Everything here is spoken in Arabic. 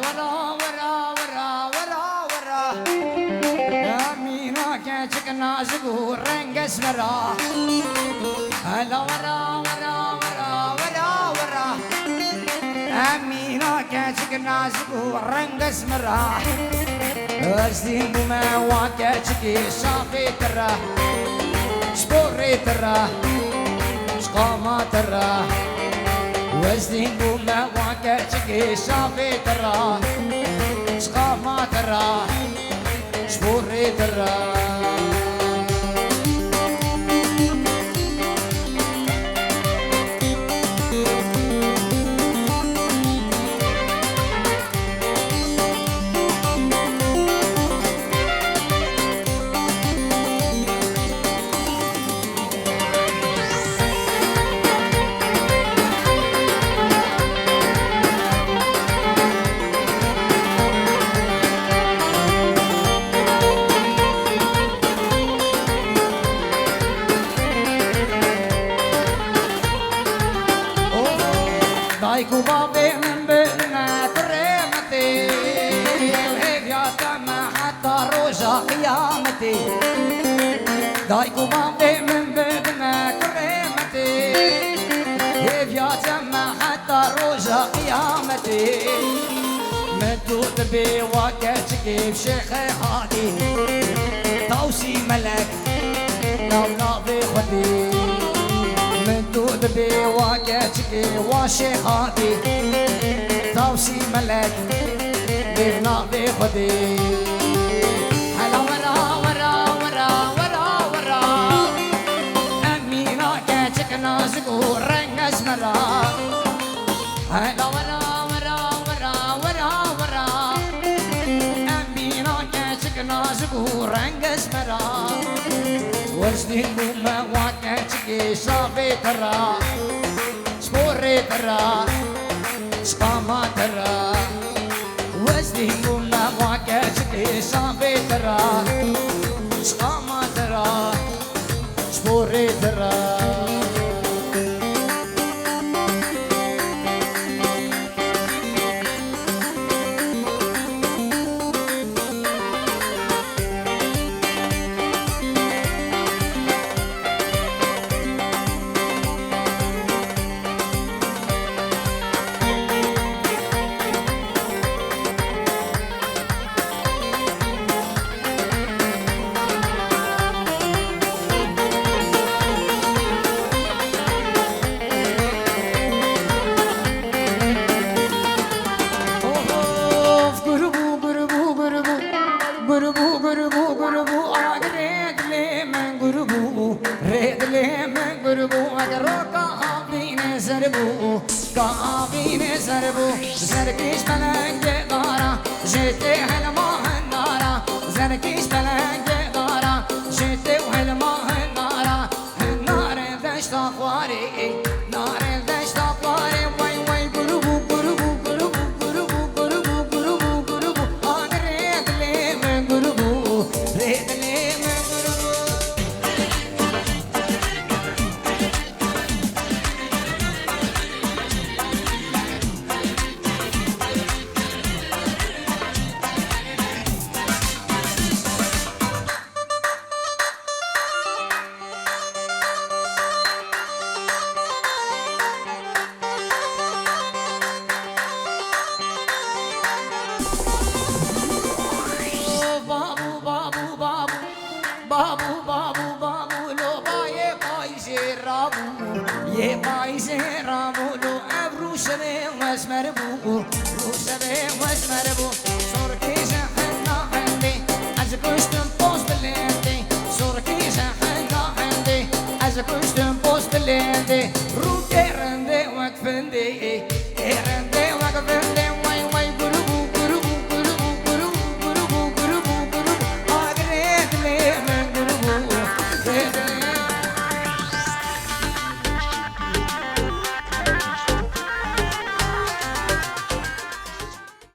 ورا ورا ورا ورا ورا أمينة كاتك نازق رنگ اسمرا هلا ورا ورا ورا ورا ورا أمينة كاتك نازق رنگ اسمرا أزدين بما وكاتك صافي ترى سبوري ترى سقامة ترى وزدين بما وكاتك صافي ترى سقامة ترى سبوري ترى دايكو بابي من بيننا كريمتي وهيك يا تما حتى روجا قيامتي دايكو بابي من بيننا كريمتي هيك يا تما حتى روجا قيامتي مدود بي وقتك بشيخي هادي توسي ملك لولا بخدي مدود بي وقتك وشهادي توسي ملك بغنا بخدي هلا ورا ورا ورا ورا ورا أمينة كاتك نازق ورنگ اسمرا هلا ورا ورا ورا ورا ورا أمينة كاتك نازق ورنگ اسمرا وزني بما وقتك صافي ترى سبوري ترى سقامة ترى وزني بما وقتك صافي ترى سقامة ترى سبوري ترى زركيش بلنج دارا جيتي هلما هنارا زركيش بلنج دارا جيتي وهلما هنارا النار دشت اخواري نار دشت اخواري وي وي قلوبو قلوبو قلوبو قلوبو قلوبو قلوبو قلوبو انا ريد لي من قلوبو ريد لي من قلوبو بابو بابو بابو لو باي باي زرابو يه باي زرابو لو ابرو شبه واسمربو رو شبه واسمربو صورتي جهنا عندي از كشتم بوز بلي